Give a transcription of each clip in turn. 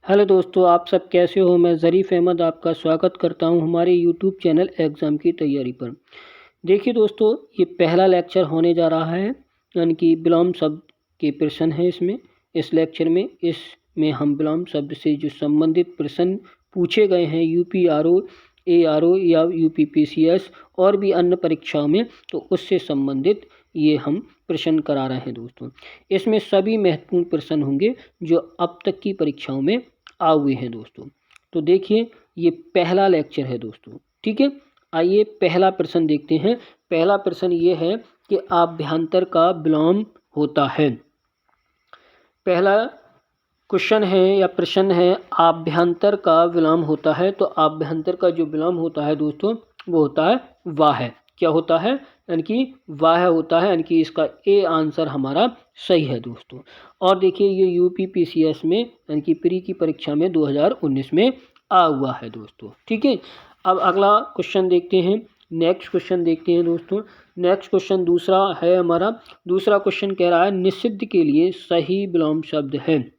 Hello दोस्तों, आप सब कैसे हो। मैं ज़रीफ़ अहमद आपका स्वागत करता हूं हमारे यूट्यूब चैनल एग्ज़ाम की तैयारी पर। देखिए दोस्तों, ये पहला लेक्चर होने जा रहा है, यानी कि विलोम शब्द के प्रश्न है इसमें। इस लेक्चर में इसमें हम विलोम शब्द से जो संबंधित प्रश्न पूछे गए हैं यूपीआरओ, एआरओ या यूपीपीसीएस और भी अन्य परीक्षाओं में, तो उससे संबंधित ये हम प्रश्न करा रहे हैं दोस्तों। इसमें सभी महत्वपूर्ण प्रश्न होंगे जो अब तक की परीक्षाओं में आ हुए हैं दोस्तों। तो देखिए, ये पहला लेक्चर है दोस्तों, ठीक है। आइए पहला प्रश्न देखते हैं। पहला प्रश्न ये है कि आभ्यंतर का विलोम होता है। पहला क्वेश्चन है या प्रश्न है, आभ्यंतर का विलोम होता है। तो आभ्यंतर का जो विलोम होता है दोस्तों, वो होता है वाह। क्या होता है? यानी कि वाह होता है, यानी कि इसका ए आंसर हमारा सही है दोस्तों। और देखिए, ये यूपीपीसीएस में यानी कि प्री की परीक्षा में 2019 में आ हुआ है दोस्तों, ठीक है। अब अगला क्वेश्चन देखते हैं। नेक्स्ट क्वेश्चन देखते हैं दोस्तों। नेक्स्ट क्वेश्चन दूसरा है हमारा। दूसरा क्वेश्चन कह रहा है, निषिद्ध के लिए सही विलोम शब्द है।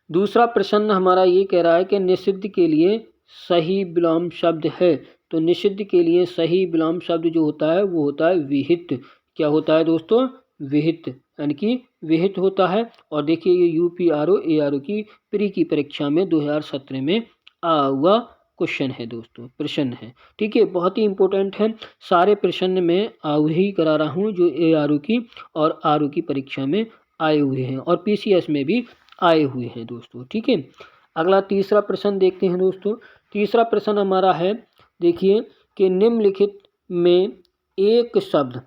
दूसरा प्रश्न हमारा ये कह रहा है कि निषिद्ध के लिए सही विलोम शब्द है। तो निषिद्ध के लिए सही विलोम शब्द जो होता है वो होता है विहित। क्या होता है दोस्तों? विहित, यानी कि विहित होता है। और देखिए, ये यूपीआरओ एआरओ की प्री की परीक्षा में 2017 में आ हुआ क्वेश्चन है दोस्तों, प्रश्न है, ठीक है। बहुत ही इंपॉर्टेंट है। सारे प्रश्न में वही करा रहा हूँ जो एआरओ की और आरओ की परीक्षा में आए हुए हैं और पीसीएस में भी आए हुए हैं दोस्तों, ठीक है। अगला तीसरा प्रश्न देखते हैं दोस्तों। तीसरा प्रश्न हमारा है, देखिए, कि निम्नलिखित में एक शब्द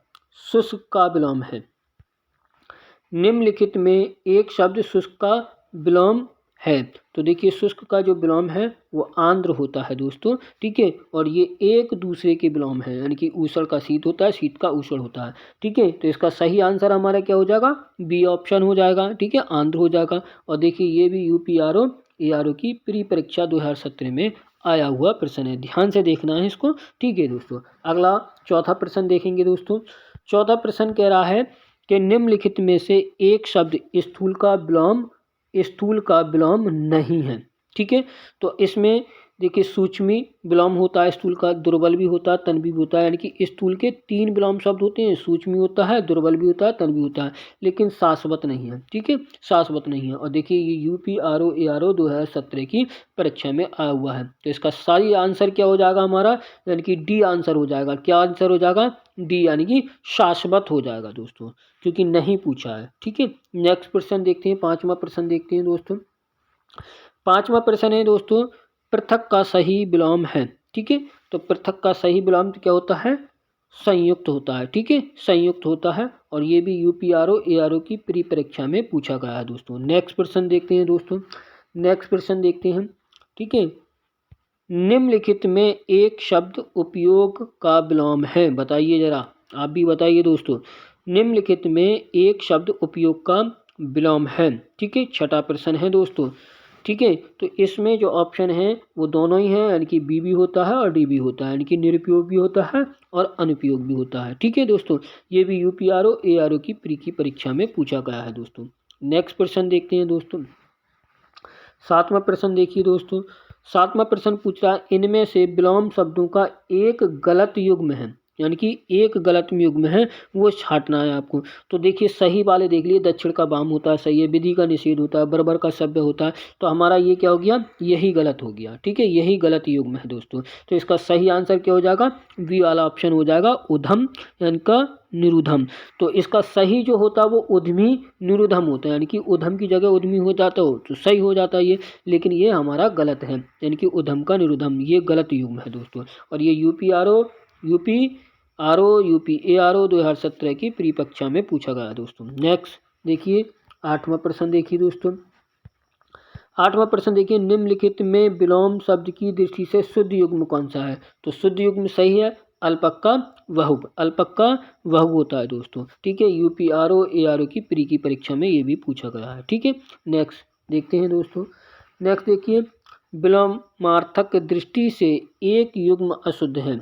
शुष्क का विलोम है। निम्नलिखित में एक शब्द शुष्क का विलोम है। तो देखिए, शुष्क का जो विलोम है वो आंध्र होता है दोस्तों, ठीक है। और ये एक दूसरे के विलोम है, यानी कि ऊषण का शीत होता है, शीत का ऊषण होता है, ठीक है। तो इसका सही आंसर हमारा क्या हो जाएगा? बी ऑप्शन हो जाएगा, ठीक है, आंध्र हो जाएगा। और देखिए, ये भी यूपीआरओ एआरओ की प्री परीक्षा 2017 में आया हुआ प्रश्न है। ध्यान से देखना है इसको, ठीक है दोस्तों। अगला चौथा प्रश्न देखेंगे दोस्तों। चौथा प्रश्न कह रहा है कि निम्नलिखित में से एक शब्द स्थूल का विलोम नहीं है, ठीक है। तो इसमें देखिए, सूक्ष्मी विलोम होता है स्थूल का, दुर्बल भी होता है, तन भी होता है। यानी कि स्थूल के 3 विलोम शब्द होते हैं, सूक्ष्मी होता है, दुर्बल भी होता है, तन भी होता है, लेकिन शाश्वत नहीं है, ठीक है, शाश्वत नहीं है। और देखिए, ये यूपीआरओ एआरओ 2017 की परीक्षा में आया हुआ है। तो इसका सही आंसर क्या हो जाएगा हमारा? यानी कि डी आंसर हो जाएगा। क्या आंसर हो जाएगा? डी, यानी कि शाश्वत हो जाएगा दोस्तों, क्योंकि नहीं पूछा है, ठीक है। नेक्स्ट प्रश्न देखते हैं। पांचवा प्रश्न देखते हैं दोस्तों। पांचवा प्रश्न है दोस्तों, पृथक का सही विलोम है, ठीक है। तो पृथक का सही विलोम क्या होता है? संयुक्त होता है, ठीक है, संयुक्त होता है। और ये भी यूपीआरओ एआरओ की प्री परीक्षा में पूछा गया है दोस्तों। नेक्स्ट प्रश्न देखते हैं दोस्तों। नेक्स्ट प्रश्न देखते हैं, ठीक है। निम्नलिखित में एक शब्द उपयोग का विलोम है। बताइए जरा, आप भी बताइए दोस्तों। निम्नलिखित में एक शब्द उपयोग का विलोम है, ठीक है। छठा प्रश्न है दोस्तों, ठीक है। तो इसमें जो ऑप्शन है वो दोनों ही हैं, यानी कि बी भी होता है और डी भी होता है, यानी कि निरुपयोग भी होता है और अनुपयोग भी होता है, ठीक है दोस्तों। ये भी यूपीआरओ एआरओ की प्री की परीक्षा में पूछा गया है दोस्तों। नेक्स्ट प्रश्न देखते हैं दोस्तों। सातवां प्रश्न देखिए दोस्तों। सातवां प्रश्न पूछ रहा है, इनमें से विलोम शब्दों का एक गलत युग्म है, यानी कि एक गलत युग्म है, वो छांटना है आपको। तो देखिए, सही वाले देख लिए, दक्षिण का वाम होता है, सही है। विधि का निषेध होता है, बराबर का सभ्य होता है। तो हमारा ये क्या हो गया? यही गलत हो गया, ठीक है, यही गलत युग्म है दोस्तों। तो इसका सही आंसर क्या हो जाएगा? बी वाला ऑप्शन हो जाएगा, उधम यानी का निरुधम। तो इसका सही जो होता है वो उद्यमी निरुधम होता है, यानी कि उधम की जगह उद्यमी हो जाता हो तो सही हो जाता है ये। लेकिन ये हमारा गलत है, यानी कि उधम का निरुधम, ये गलत युग्म है दोस्तों। और ये यूपीआरओ यूपीएआरओ 2017 की प्री परीक्षा में पूछा गया दोस्तों। नेक्स्ट देखिए, आठवां प्रश्न देखिए दोस्तों। आठवां प्रश्न देखिए, निम्नलिखित में विलोम शब्द की दृष्टि से शुद्ध युग्म कौन सा है? तो शुद्ध युग्म सही है, अल्पक्का वहुब। अल्पक्का वहुब होता है दोस्तों, ठीक है। यूपीआरओ एआरओ की प्री की परीक्षा में ये भी पूछा गया है, ठीक है। नेक्स्ट देखते हैं दोस्तों। नेक्स्ट देखिए, विलोमार्थक दृष्टि से एक युग्म अशुद्ध है।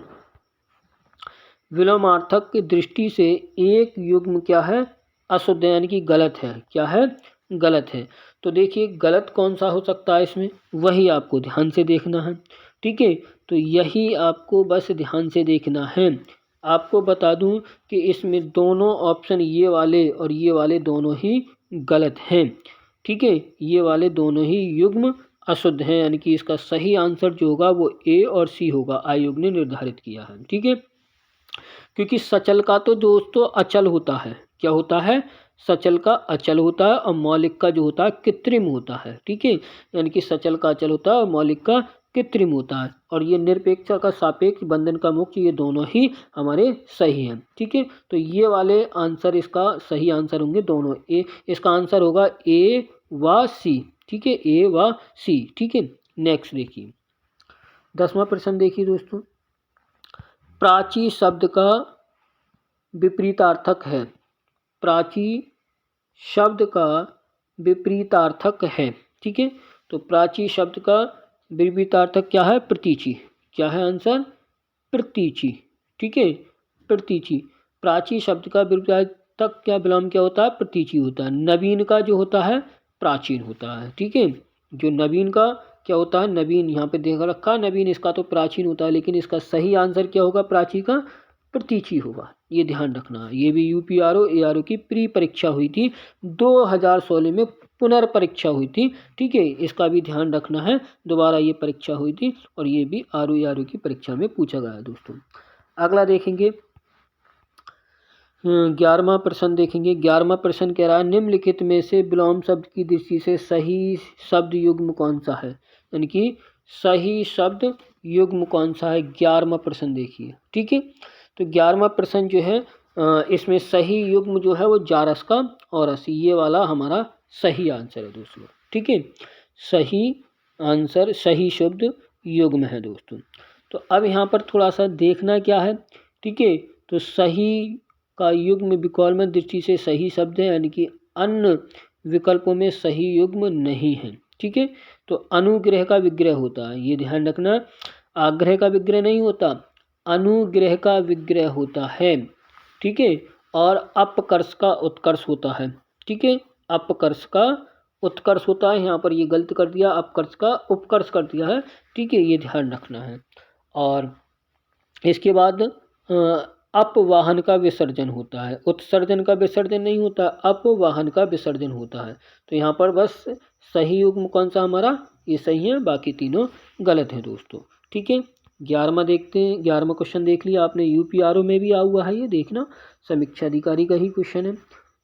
विलोमार्थक दृष्टि से एक युग्म क्या है? अशुद्ध, यानी कि गलत है। क्या है? गलत है। तो देखिए गलत कौन सा हो सकता है इसमें, वही आपको ध्यान से देखना है। ठीक है, तो यही आपको बस ध्यान से देखना है। आपको बता दूं कि इसमें दोनों ऑप्शन ये वाले और ये वाले दोनों ही गलत हैं। ठीक है, ये वाले दोनों ही युग्म अशुद्ध हैं, यानी कि इसका सही आंसर जो होगा वो ए और सी होगा, आयोग ने निर्धारित किया है। ठीक है, क्योंकि सचल का तो दोस्तों अचल होता है, क्या होता है, सचल का अचल होता है और मौलिक का जो होता है कृत्रिम होता है। ठीक है, यानी कि सचल का अचल होता है और मौलिक का कृत्रिम होता है। और ये निरपेक्ष का सापेक्ष, बंधन का मुक्त, ये दोनों ही हमारे सही हैं। ठीक है, तो ये वाले आंसर इसका सही आंसर होंगे दोनों। ए इसका आंसर होगा ए व सी। ठीक है, ए व सी। ठीक है, नेक्स्ट देखिए 10वां प्रश्न देखिए दोस्तों, प्राची शब्द का विपरीतार्थक है। प्राची शब्द का विपरीतार्थक है। ठीक है, तो प्राची शब्द का विपरीतार्थक क्या है, प्रतीची। क्या है आंसर, प्रतीची। ठीक है, प्रतीची। प्राची शब्द का विपरीतार्थक क्या विलोम क्या होता है, प्रतीची होता है। नवीन का जो होता है प्राचीन होता है। ठीक है, जो नवीन का क्या होता है, नवीन यहाँ पे देख रखा, नवीन इसका तो प्राचीन होता है, लेकिन इसका सही आंसर क्या होगा, प्राची का प्रतीची होगा। ये ध्यान रखना है। ये भी यूपीआरओ एआरओ की प्री परीक्षा हुई थी, 2016 में पुनर्परीक्षा हुई थी। ठीक है, इसका भी ध्यान रखना है, दोबारा ये परीक्षा हुई थी और ये भी आरओ एआरओ की परीक्षा में पूछा गया दोस्तों। अगला देखेंगे 11वां प्रश्न देखेंगे। 11वां प्रश्न कह रहा है निम्नलिखित में से विलोम शब्द की दृष्टि से सही शब्द युग्म कौन सा है, यानी कि सही शब्द युग्म कौन सा है। 11वां प्रश्न देखिए। ठीक है, तो 11वां प्रश्न जो है इसमें सही युग्म जो है वो जारस का औरस, ये वाला हमारा सही आंसर है दोस्तों। ठीक है, सही आंसर सही शब्द युग्म है दोस्तों। तो अब यहाँ पर थोड़ा सा देखना क्या है। ठीक है, तो सही का युग्म विकल्प दृष्टि से सही शब्द है, यानी कि अन्य विकल्पों में सही युग्म नहीं है। ठीक है, तो अनुग्रह का विग्रह होता है, ये ध्यान रखना, आग्रह का विग्रह नहीं होता, अनुग्रह का विग्रह होता है। ठीक है, और अपकर्ष का उत्कर्ष होता है। ठीक है, अपकर्ष का उत्कर्ष होता है, यहाँ पर ये गलत कर दिया, अपकर्ष का उपकर्ष कर दिया है। ठीक है, ये ध्यान रखना है। और इसके बाद अपवाहन का विसर्जन होता है, उत्सर्जन का विसर्जन नहीं होता, अपवाहन का विसर्जन होता है। तो यहाँ पर बस सही युग्म कौन सा हमारा, ये सही है, बाकी तीनों गलत हैं दोस्तों। ठीक है, 11वां देखते हैं। 11वां क्वेश्चन देख लिया आपने, यूपीआरओ में भी आया हुआ है, ये देखना समीक्षा अधिकारी का ही क्वेश्चन है।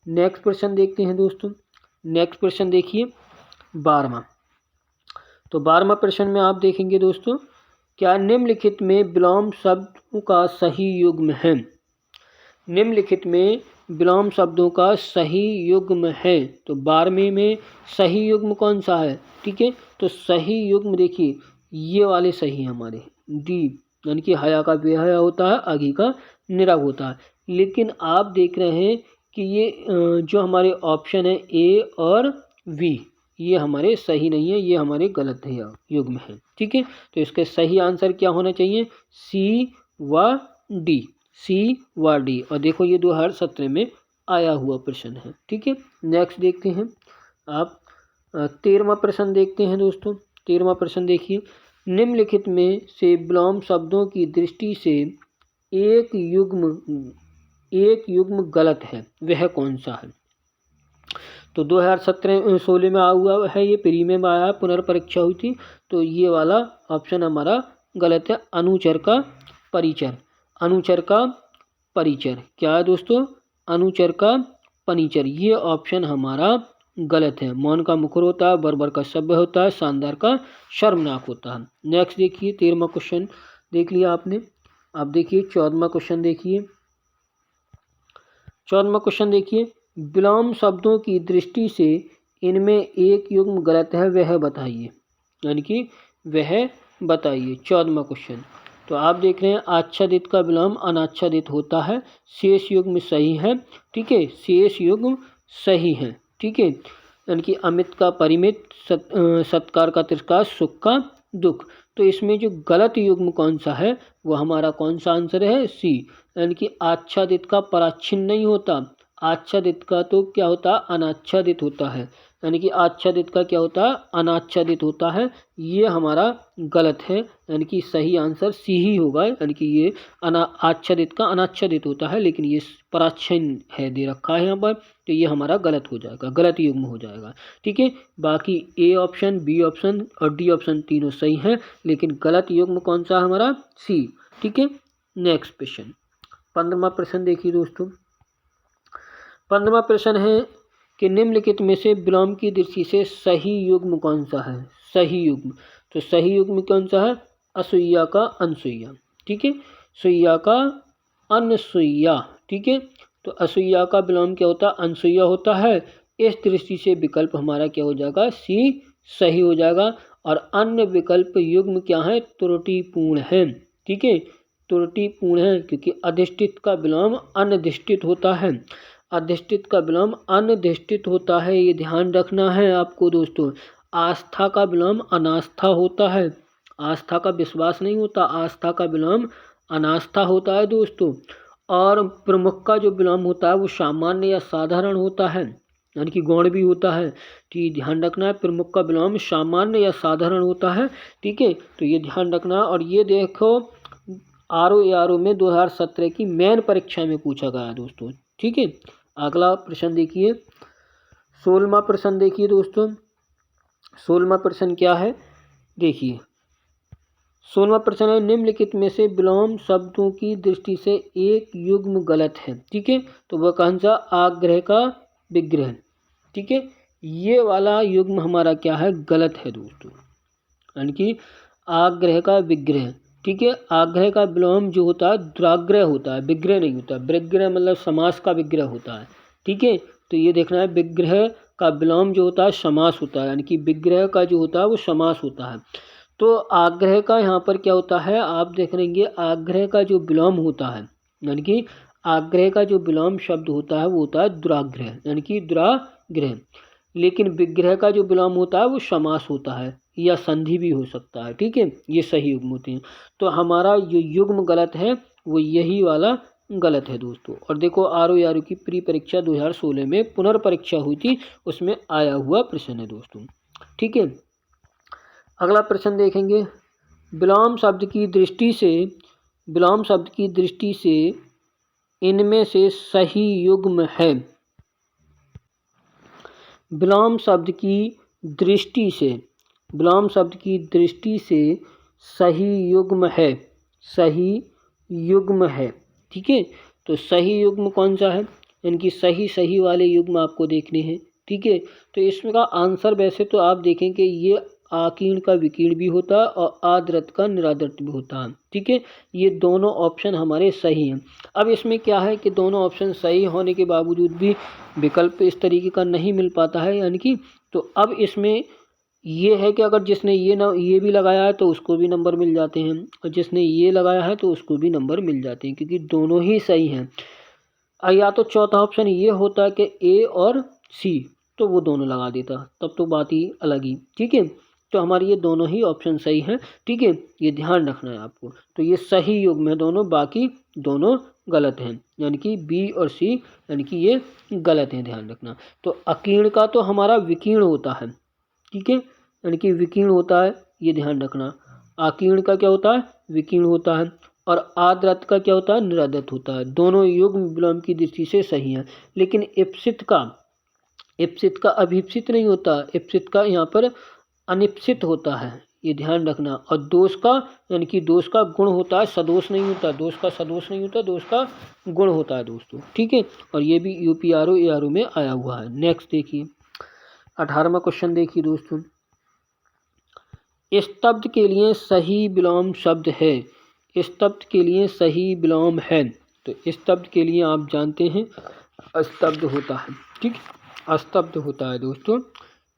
नेक्स्ट प्रश्न देखते हैं दोस्तों। नेक्स्ट प्रश्न देखिए 12वां। तो 12वां प्रश्न में आप देखेंगे दोस्तों, क्या निम्नलिखित में विलोम शब्द का सही युग्म है। निम्नलिखित में विलोम शब्दों का सही युग्म है। तो 12वें में सही युग्म कौन सा है। ठीक है, तो सही युग्म देखिए ये वाले सही हैं हमारे, डी, यानी कि हया का बेहया होता है, आगे का निरव होता है। लेकिन आप देख रहे हैं कि ये जो हमारे ऑप्शन है ए और वी, ये हमारे सही नहीं है, ये हमारे गलत है युग्म है। ठीक है, तो इसके सही आंसर क्या होना चाहिए, सी व डी, सी व डी। और देखो ये 2017 में आया हुआ प्रश्न है। ठीक है, नेक्स्ट देखते हैं आप 13वां प्रश्न देखते हैं दोस्तों। 13वां प्रश्न देखिए, निम्नलिखित में से विलोम शब्दों की दृष्टि से एक युग्म गलत है, वह कौन सा है। तो 2016 में आया हुआ है, ये प्री में आया, पुनर्परीक्षा हुई थी, तो ये वाला ऑप्शन हमारा गलत है, अनुचर का परिचर। अनुचर का परिचर क्या है दोस्तों, अनुचर का पनिचर, ये ऑप्शन हमारा गलत है। मौन का मुखर होता है, बर्बर का सभ्य होता है, शानदार का शर्मनाक होता है। नेक्स्ट देखिए 13वां क्वेश्चन देख लिया आपने। अब देखिए 14वां क्वेश्चन देखिए। 14वां क्वेश्चन देखिए, विलोम शब्दों की दृष्टि से इनमें एक युग्म गलत है, वह बताइए, यानी कि वह बताइए। 14वां क्वेश्चन, तो आप देख रहे हैं आच्छादित का विलोम अनाच्छादित होता है, शेष युग्म सही है। ठीक है, शेष युग्म सही है। ठीक है, यानी कि अमित का परिमित, सत्कार का तिरस्कार, सुख का दुख। तो इसमें जो गलत युग्म कौन सा है, वो हमारा कौन सा आंसर है, सी, यानी कि आच्छादित का पराच्छिन्न नहीं होता, आच्छादित का तो क्या होता है, अनाच्छादित होता है। यानी कि आच्छादित का क्या होता है, अनाच्छादित होता है। ये हमारा गलत है, यानी कि सही आंसर सी ही होगा। यानी कि ये आच्छादित का अनाच्छादित होता है, लेकिन ये पराच्छन्न है दे रखा है यहाँ पर, तो ये हमारा गलत हो जाएगा, गलत युग्म हो जाएगा। ठीक है, बाकी ए ऑप्शन, बी ऑप्शन और डी ऑप्शन तीनों सही हैं, लेकिन गलत युग्म कौन सा हमारा, सी। ठीक है, नेक्स्ट क्वेश्चन 15वां प्रश्न देखिए दोस्तों। 15वां प्रश्न है कि निम्नलिखित में से विलोम की दृष्टि से सही युग्म कौन सा है। सही युग्म, तो सही युग्म कौन सा है, असुइया का अनसुइया। ठीक है, सुइया का अनसुइया। ठीक है, तो असुइया का विलोम क्या होता है, अनसुइया होता है। इस दृष्टि से विकल्प हमारा क्या हो जाएगा, सी सही हो जाएगा। और अन्य विकल्प युग्म क्या है, त्रुटिपूर्ण है। ठीक है, त्रुटिपूर्ण है, क्योंकि अधिष्ठित का विलोम अनधिष्ठित होता है। अधिष्ठित का विलोम अनधिष्ठित होता है, ये ध्यान रखना है आपको दोस्तों। आस्था का विलोम अनास्था होता है। आस्था का विश्वास नहीं होता, आस्था का विलोम अनास्था होता है दोस्तों। और प्रमुख का जो विलोम होता है वो सामान्य या साधारण होता है, यानी कि गौण भी होता है। तो ये ध्यान रखना है, प्रमुख का विलोम सामान्य या साधारण होता है। ठीक है, तो ये ध्यान रखना। और ये देखो आरओ में 2017 की मेन परीक्षा में पूछा गया है दोस्तों। ठीक है, अगला प्रश्न देखिए, 16वां प्रश्न देखिए दोस्तों। 16वां प्रश्न क्या है, देखिए 16वां प्रश्न है, निम्नलिखित में से विलोम शब्दों की दृष्टि से एक युग्म गलत है। ठीक है, तो वह कौन सा, आग्रह का विग्रह। ठीक है, ये वाला युग्म हमारा क्या है, गलत है दोस्तों, यानी कि आग्रह का विग्रह। ठीक है, आग्रह का विलोम जो होता है दुराग्रह होता है, विग्रह नहीं होता। विग्रह मतलब समास का विग्रह होता है। ठीक है, तो ये देखना है, विग्रह का विलोम जो होता है समास होता है, यानी कि विग्रह का जो होता है वो समास होता है। तो आग्रह का यहाँ पर क्या होता है, आप देख लेंगे, आग्रह का जो विलोम होता है, यानी कि आग्रह का जो विलोम शब्द होता है वो होता है दुराग्रह, यानी कि दुराग्रह। लेकिन विग्रह का जो विलोम होता है वो समास होता है या संधि भी हो सकता है। ठीक है, ये सही युग्म होते हैं। तो हमारा जो युग्म गलत है वो यही वाला गलत है दोस्तों। और देखो आरओ की प्री परीक्षा 2016 में पुनर्परीक्षा हुई थी, उसमें आया हुआ प्रश्न है दोस्तों। ठीक है, अगला प्रश्न देखेंगे, विलोम शब्द की दृष्टि से, विलोम शब्द की दृष्टि से इनमें से सही युग्म है। विलोम शब्द की दृष्टि से, विलोम शब्द की दृष्टि से सही युग्म है, सही युग्म है। ठीक है, तो सही युग्म कौन सा है, इनकी सही सही वाले युग्म आपको देखने हैं। ठीक है, तो इसका आंसर वैसे तो आप देखें कि ये आकीर्ण का विकीर्ण भी होता है और आदृत का निरादृत भी होता है। ठीक है, ये दोनों ऑप्शन हमारे सही हैं। अब इसमें क्या है कि दोनों ऑप्शन सही होने के बावजूद भी विकल्प इस तरीके का नहीं मिल पाता है, यानी कि तो अब इसमें ये है कि अगर जिसने ये भी लगाया है तो उसको भी नंबर मिल जाते हैं, और जिसने ये लगाया है तो उसको भी नंबर मिल जाते हैं, क्योंकि दोनों ही सही हैं। या तो चौथा ऑप्शन ये होता है कि ए और सी, तो वो दोनों लगा देता, तब तो बात ही अलग ही। ठीक है, तो हमारे ये दोनों ही ऑप्शन सही हैं। ठीक है, ये ध्यान रखना है आपको। तो ये सही युग्म है दोनों, बाकी दोनों गलत हैं, यानी कि बी और सी, यानी कि ये गलत हैं, ध्यान रखना। तो अकीर्ण का तो हमारा विकीर्ण होता है। ठीक है, यानी कि विकीर्ण होता है, ये ध्यान रखना। आकीर्ण का क्या होता है, विकीर्ण होता है। और आदृत का क्या होता है, निरादृत होता है। दोनों युग्म विलोम की दृष्टि से सही हैं, लेकिन इप्सित का अभिप्सित नहीं होता, इप्सित का यहाँ पर अनिप्सित होता है, ये ध्यान रखना। और दोष का, यानी कि दोष का गुण होता है, सदोष नहीं होता। दोष का सदोष नहीं होता, दोष का गुण होता है दोस्तों। ठीक है, और ये भी यूपीआरओ एआरओ में आया हुआ है। नेक्स्ट देखिए 18वां क्वेश्चन देखिए दोस्तों, स्तब्ध के लिए सही विलोम शब्द है। स्तब्ध के लिए सही विलोम है, तो स्तब्ध के लिए आप जानते हैं अस्तब्ध होता है। ठीक, अस्तब्ध होता है दोस्तों।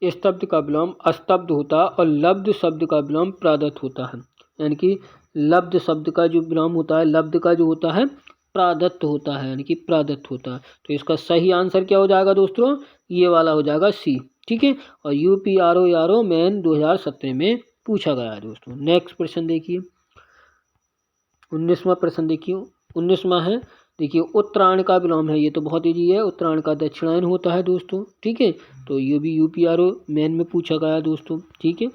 स्तब्ध का विलोम अस्तब्ध होता है, और लब्ध शब्द का विलोम प्रादत्त होता है, यानी कि लब्ध शब्द का जो विलोम होता है, लब्ध का जो होता है प्रादत्त होता है, यानी कि प्रादत्त होता है। तो इसका सही आंसर क्या हो जाएगा दोस्तों, ये वाला हो जाएगा सी। ठीक है, और यूपीआरओ मेन 2017 में पूछा गया है दोस्तों। नेक्स्ट प्रश्न देखिए, 19वां प्रश्न देखिए। 19वां है, देखिए उत्तरायण का विलोम है, ये तो बहुत ईजी है, उत्तरायण का दक्षिणायन होता है दोस्तों। ठीक है, तो ये भी यूपीआरओ मेन में पूछा गया है दोस्तों। ठीक है,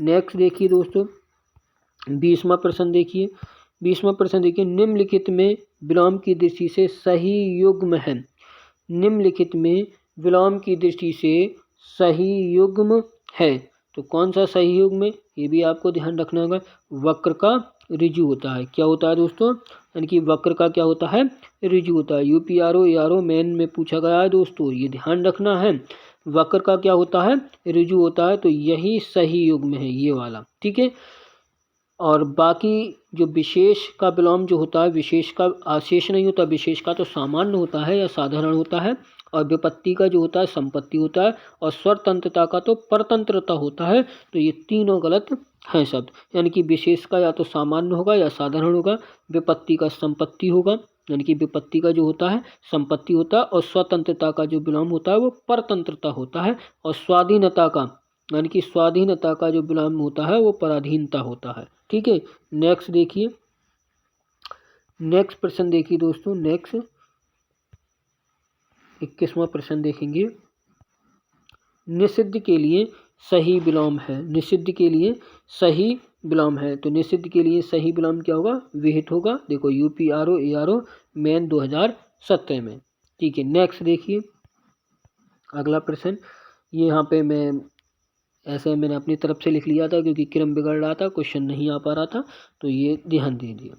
नेक्स्ट देखिए दोस्तों 20वां प्रश्न देखिए। 20वां प्रश्न देखिए, निम्नलिखित में विलोम की दृष्टि से सही युग्म है। निम्नलिखित में विलोम की दृष्टि से सही युग्म है, तो कौन सा सही युग्म है ये भी आपको ध्यान रखना होगा। वक्र का ऋजु होता है, क्या होता है दोस्तों, यानी कि वक्र का क्या होता है, ऋजु होता है। यूपीआरओ एआरओ मेन में पूछा गया है दोस्तों, ये ध्यान रखना है। वक्र का क्या होता है, ऋजु होता है, तो यही सही युग्म है ये वाला। ठीक है, और बाकी जो विशेष का विलोम जो होता है, विशेष का आशेष नहीं होता, विशेष का तो सामान्य होता है या साधारण होता है, और विपत्ति का जो होता है संपत्ति होता है, और स्वतंत्रता का तो परतंत्रता होता है। तो ये तीनों गलत हैं शब्द, यानी कि विशेष का या तो सामान्य होगा या साधारण होगा, विपत्ति का संपत्ति होगा, यानी कि विपत्ति का जो होता है संपत्ति होता है, और स्वतंत्रता का जो विलोम होता है वो परतंत्रता होता है, और स्वाधीनता का यानी कि स्वाधीनता का जो विलोम होता है वो पराधीनता होता है। ठीक है, नेक्स्ट देखिए, नेक्स्ट प्रश्न देखिए दोस्तों, नेक्स्ट 21वां प्रश्न देखेंगे। निषिद्ध के लिए सही विलोम है, निषिद्ध के लिए सही विलोम है, तो निषिद्ध के लिए सही विलोम क्या होगा, विहित होगा। देखो यूपीआरओ एआरओ मेन 2017 में। ठीक है, नेक्स्ट देखिए अगला प्रश्न, ये यहाँ पे मैं ऐसे मैंने अपनी तरफ से लिख लिया था क्योंकि क्रम बिगड़ रहा था, क्वेश्चन नहीं आ पा रहा था, तो ये ध्यान दीजिए।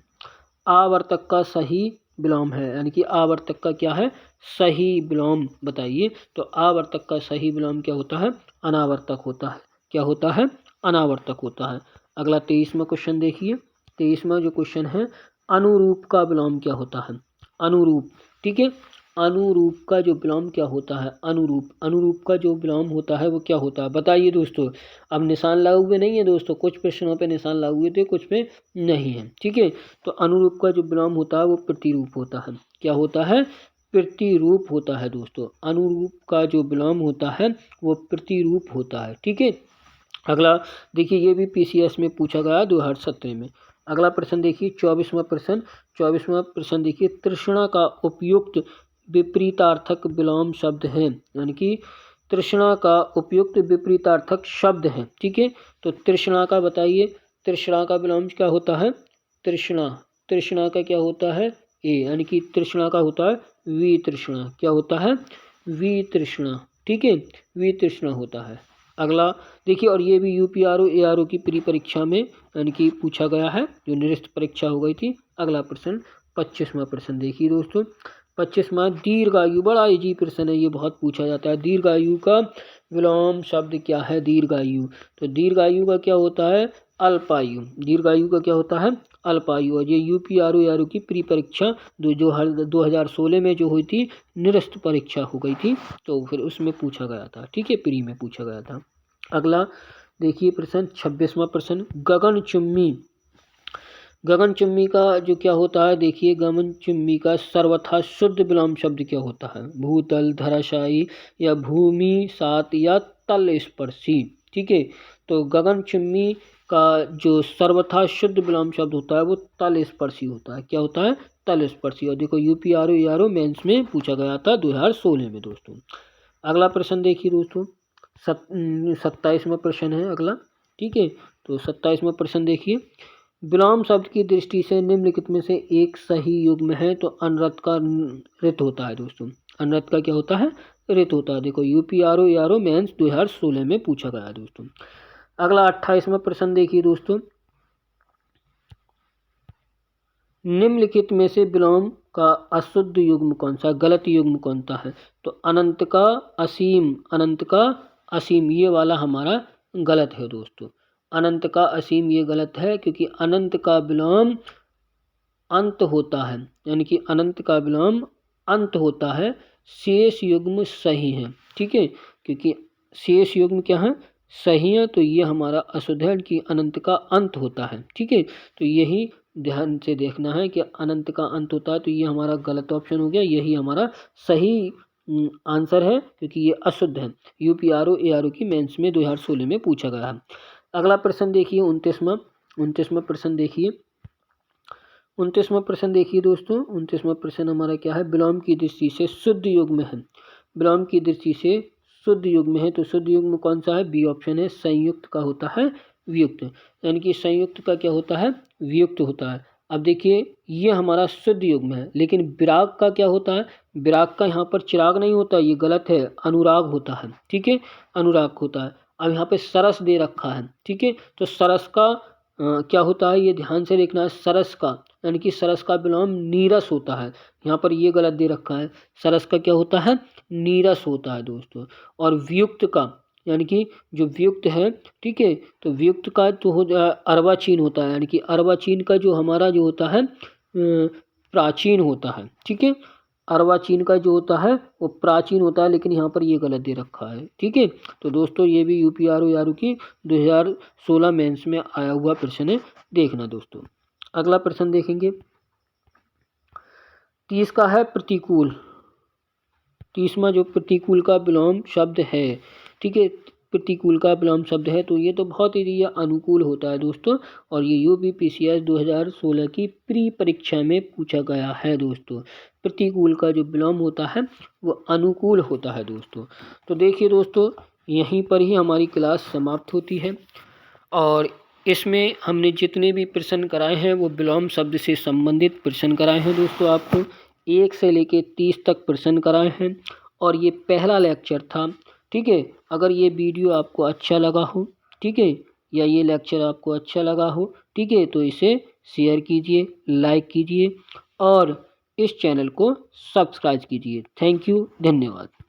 आवर्तक का सही विलोम है, यानी कि आवर्तक का क्या है, सही विलोम बताइए। तो आवर्तक का सही विलोम क्या होता है, अनावर्तक होता है। क्या होता है, अनावर्तक होता है। अगला 23वां क्वेश्चन देखिए। 23वां जो क्वेश्चन है, अनुरूप का विलोम क्या होता है, अनुरूप। ठीक है, अनुरूप का जो विलोम क्या होता है, अनुरूप, अनुरूप का जो विलोम होता है वो क्या होता है बताइए दोस्तों। अब निशान लागू हुए नहीं है दोस्तों, कुछ प्रश्नों पे निशान लागू हुए थे, कुछ पे नहीं है। ठीक है, तो अनुरूप का जो विलोम होता है वो प्रतिरूप होता है। क्या होता है, प्रतिरूप होता है दोस्तों। अनुरूप का जो विलोम होता है वो प्रतिरूप होता है। ठीक है, अगला देखिए, ये भी पीसीएस में पूछा गया 2017 में। अगला प्रश्न देखिए 24वां प्रश्न। 24वां प्रश्न देखिए, तृष्णा का उपयुक्त विपरीतार्थक विलोम शब्द है, यानी कि तृष्णा का उपयुक्त विपरीतार्थक शब्द है। ठीक है, तो तृष्णा का बताइए, तृष्णा का विलोम क्या होता है, तृष्णा, तृष्णा का क्या होता है, ए, यानी कि तृष्णा का होता है वितृष्णा। क्या होता है, वितृष्णा। ठीक है, वितृष्णा होता है। अगला देखिए, और ये भी यूपीआरओ एआरओ की प्री परीक्षा में यानी कि पूछा गया है, जो निरस्त परीक्षा हो गई थी। अगला प्रश्न 25वां प्रश्न देखिए दोस्तों। 25वां, दीर्घायु, बड़ा इजी प्रश्न है, ये बहुत पूछा जाता है। दीर्घायु का विलोम शब्द क्या है, दीर्घायु। तो दीर्घायु का क्या होता है, अल्पायु। दीर्घायु का क्या होता है, अल्पायु। और ये यूपीआरओ एआरओ की प्री परीक्षा 2016 में जो हुई थी, निरस्त परीक्षा हो गई थी, तो फिर उसमें पूछा गया था। ठीक है, प्री में पूछा गया था। अगला देखिए प्रश्न 26वां प्रश्न, गगनचुम्बी। गगनचुम्बी का जो क्या होता है, देखिए गगनचुम्बी का सर्वथा शुद्ध विलोम शब्द क्या होता है, भूतल, धराशायी, या भूमि सात, या तल स्पर्शी। ठीक है, तो गगनचुम्बी का जो सर्वथा शुद्ध विलोम शब्द होता है वो तल स्पर्शी होता है। क्या होता है, तल स्पर्शी। और देखो यूपीआरओ एआरओ मेंस में पूछा गया था 2016 में दोस्तों। अगला प्रश्न देखिए दोस्तों, 27वां प्रश्न है अगला। ठीक है, तो 27वां प्रश्न देखिए, विलोम शब्द की दृष्टि से निम्नलिखित में से एक सही युग्म है, तो अनरत का रित होता है दोस्तों। अनरत का क्या होता है, रित होता है। देखो यूपीआरओ एआरओ मेंस 2016 में पूछा गया है दोस्तों। अगला 28वां प्रश्न देखिए दोस्तों, निम्नलिखित में से विलोम का अशुद्ध युग्म कौन सा, गलत युग्म कौन सा है, तो अनंत का असीम, अनंत का असीम, ये वाला हमारा गलत है दोस्तों। अनंत का असीम ये गलत है, क्योंकि अनंत का विलोम अंत होता है, यानी कि अनंत का विलोम अंत होता है। शेष युग्म सही है। ठीक है, क्योंकि शेष युग्म क्या है, सही है, तो ये हमारा अशुद्ध है कि अनंत का अंत होता है। ठीक है, तो यही ध्यान से देखना है कि अनंत का अंत होता है, तो ये हमारा गलत ऑप्शन हो गया, यही हमारा सही आंसर है, क्योंकि ये अशुद्ध है। यूपीआरओ एआरओ की मेंस में 2016 में पूछा गया है। अगला प्रश्न देखिए 29वां प्रश्न देखिए, 29वां प्रश्न देखिए दोस्तों, 29वां प्रश्न हमारा क्या है, विलोम की दृष्टि से शुद्ध युग्म है। विलोम की दृष्टि से शुद्ध युग्म है, तो शुद्ध युग्म कौन सा है, बी ऑप्शन है, संयुक्त का होता है वियुक्त, यानी कि संयुक्त का क्या होता है, वियुक्त होता है। अब देखिए ये हमारा शुद्ध युग्म है, लेकिन विराग का क्या होता है, विराग का यहाँ पर चिराग नहीं होता, ये गलत है, अनुराग होता है, ठीक है, अनुराग होता है। अब यहाँ पे सरस दे रखा है, ठीक है, तो सरस का क्या होता है, ये ध्यान से देखना है, सरस का यानी कि सरस का विलोम नीरस होता है, यहाँ पर ये गलत दे रखा है, सरस का क्या होता है, नीरस होता है दोस्तों। और वियुक्त का यानी कि जो वियुक्त है, ठीक है, तो वियुक्त का तो हो अर्वाचीन होता है, यानी कि अर्वाचीन का जो हमारा जो होता है प्राचीन होता है, ठीक है, अर्वाचीन का जो होता है वो प्राचीन होता है, लेकिन यहाँ पर ये गलत दे रखा है, ठीक है। तो दोस्तों ये भी यूपीआरओ यारू की 2016 मेंस में आया हुआ प्रश्न है, देखना दोस्तों। अगला प्रश्न देखेंगे, 30 का है प्रतिकूल, 30वां जो प्रतिकूल का विलोम शब्द है, ठीक है, प्रतिकूल का विलोम शब्द है, तो ये तो बहुत ही ये अनुकूल होता है दोस्तों, और ये यूपीपीसीएस 2016 की प्री परीक्षा में पूछा गया है दोस्तों। प्रतिकूल का जो विलोम होता है वो अनुकूल होता है दोस्तों। तो देखिए दोस्तों, यहीं पर ही हमारी क्लास समाप्त होती है, और इसमें हमने जितने भी प्रश्न कराए हैं वो विलोम शब्द से संबंधित प्रश्न कराए हैं दोस्तों। आपको 1 से लेके 30 तक प्रश्न कराए हैं, और ये पहला लेक्चर था, ठीक है। अगर ये वीडियो आपको अच्छा लगा हो, ठीक है, या ये लेक्चर आपको अच्छा लगा हो, ठीक है, तो इसे शेयर कीजिए, लाइक कीजिए, और इस चैनल को सब्सक्राइब कीजिए। थैंक यू, धन्यवाद।